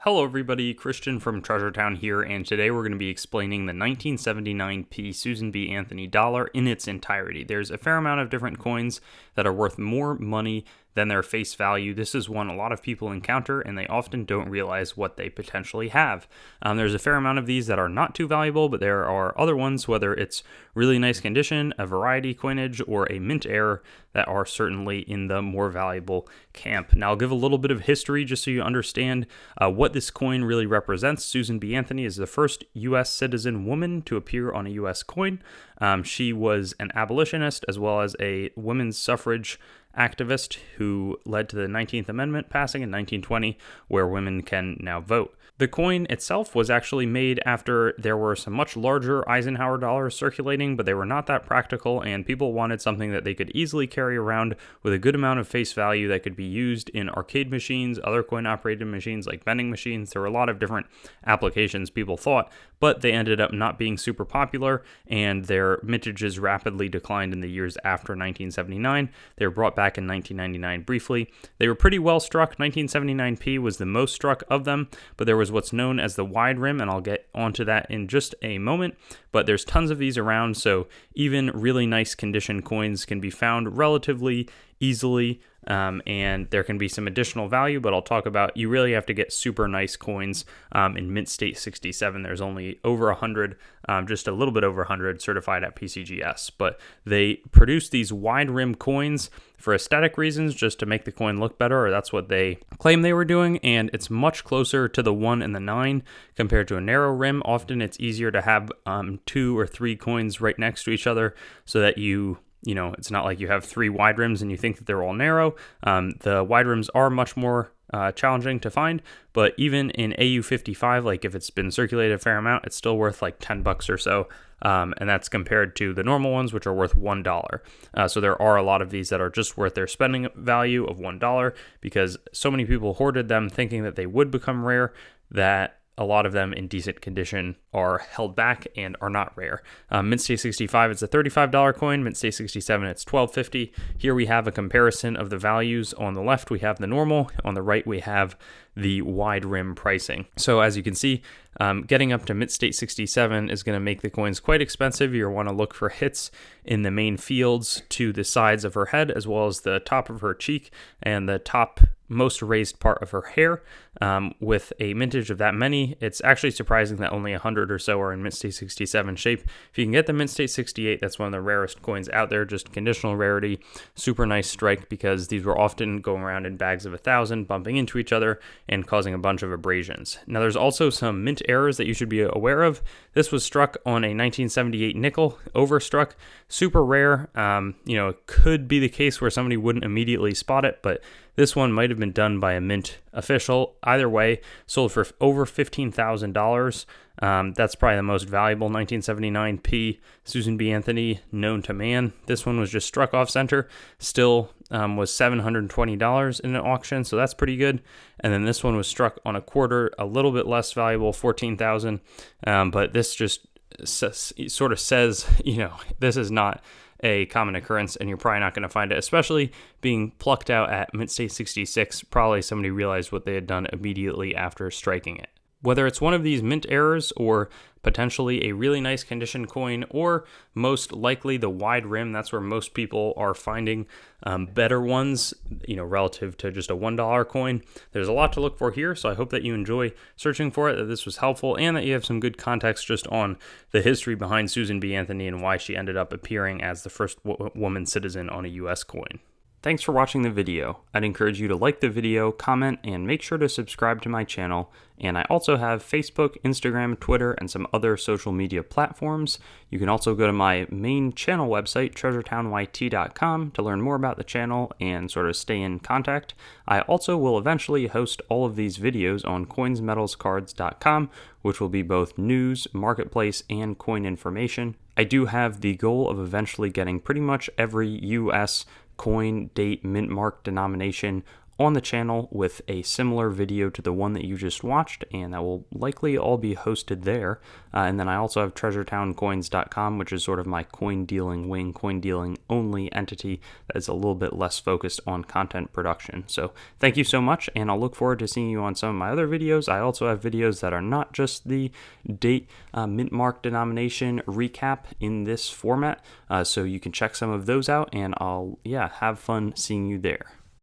Hello everybody, Christian from Treasure Town here, and today we're going to be explaining the 1979p Susan B. Anthony dollar in its entirety. There's a fair amount of different coins that are worth more money than their face value. This is one a lot of people encounter, and they often don't realize what they potentially have. There's a fair amount of these that are not too valuable, but there are other ones, whether it's really nice condition, a variety coinage, or a mint error, that are certainly in the more valuable camp. Now, I'll give a little bit of history just so you understand what this coin really represents. Susan B. Anthony is the first U.S. citizen woman to appear on a U.S. coin. She was an abolitionist as well as a women's suffrage activist who led to the 19th Amendment passing in 1920, where women can now vote. The coin itself was actually made after there were some much larger Eisenhower dollars circulating, but they were not that practical, and people wanted something that they could easily carry around with a good amount of face value that could be used in arcade machines, other coin-operated machines like vending machines. There were a lot of different applications people thought, but they ended up not being super popular, and their mintages rapidly declined in the years after 1979. They were brought back in 1999 briefly. They were pretty well struck. 1979p was the most struck of them, but there was what's known as the wide rim, and I'll get onto that in just a moment. But there's tons of these around, so even really nice condition coins can be found relatively easily, and there can be some additional value, but I'll talk about you really have to get super nice coins. In Mint State 67, there's only over 100, just a little bit over 100 certified at PCGS, but they produce these wide rim coins for aesthetic reasons, just to make the coin look better, or that's what they claim they were doing, and it's much closer to the 1 and the 9 compared to a narrow rim. Often it's easier to have 2 or 3 coins right next to each other so that you know, it's not like you have 3 wide rims and you think that they're all narrow. The wide rims are much more challenging to find, but even in AU55, like if it's been circulated a fair amount, it's still worth like $10 or so. And that's compared to the normal ones, which are worth $1. So there are a lot of these that are just worth their spending value of $1 because so many people hoarded them thinking that they would become rare that a lot of them in decent condition are held back and are not rare. Mint State 65, it's a $35 coin. Mint State 67, it's $12.50. Here we have a comparison of the values. On the left, we have the normal. On the right, we have the wide rim pricing. So as you can see, getting up to Mint State 67 is going to make the coins quite expensive. You want to look for hits in the main fields to the sides of her head, as well as the top of her cheek and the top most raised part of her hair. With a mintage of that many, it's actually surprising that only 100 or so are in Mint State 67 shape. If you can get the Mint State 68, that's one of the rarest coins out there, just conditional rarity, super nice strike, because these were often going around in bags of 1,000, bumping into each other and causing a bunch of abrasions. Now there's also some mint errors that you should be aware of. This was struck on a 1978 nickel, overstruck, super rare. It could be the case where somebody wouldn't immediately spot it, but this one might have been done by a mint official. Either way, sold for over $15,000. That's probably the most valuable 1979p Susan B. Anthony known to man. This one was just struck off center, still was $720 in an auction, so that's pretty good. And then this one was struck on a quarter, a little bit less valuable, $14,000. But this just sort of says, this is not a common occurrence, and you're probably not going to find it, especially being plucked out at Mint State 66. Probably somebody realized what they had done immediately after striking it. Whether it's one of these mint errors or potentially a really nice condition coin, or most likely the wide rim, that's where most people are finding better ones, relative to just a $1 coin. There's a lot to look for here, so I hope that you enjoy searching for it, that this was helpful, and that you have some good context just on the history behind Susan B. Anthony and why she ended up appearing as the first woman citizen on a U.S. coin. Thanks for watching the video. I'd encourage you to like the video, comment, and make sure to subscribe to my channel. And I also have Facebook, Instagram, Twitter, and some other social media platforms. You can also go to my main channel website, treasuretownYT.com, to learn more about the channel and sort of stay in contact. I also will eventually host all of these videos on coinsmetalscards.com, which will be both news, marketplace, and coin information. I do have the goal of eventually getting pretty much every U.S. coin, date, mint mark, denomination on the channel with a similar video to the one that you just watched, and that will likely all be hosted there. And then I also have treasuretowncoins.com, which is sort of my coin dealing wing, coin dealing only entity that is a little bit less focused on content production. So thank you so much, and I'll look forward to seeing you on some of my other videos. I also have videos that are not just the date mint mark denomination recap in this format, so you can check some of those out, and I'll have fun seeing you there.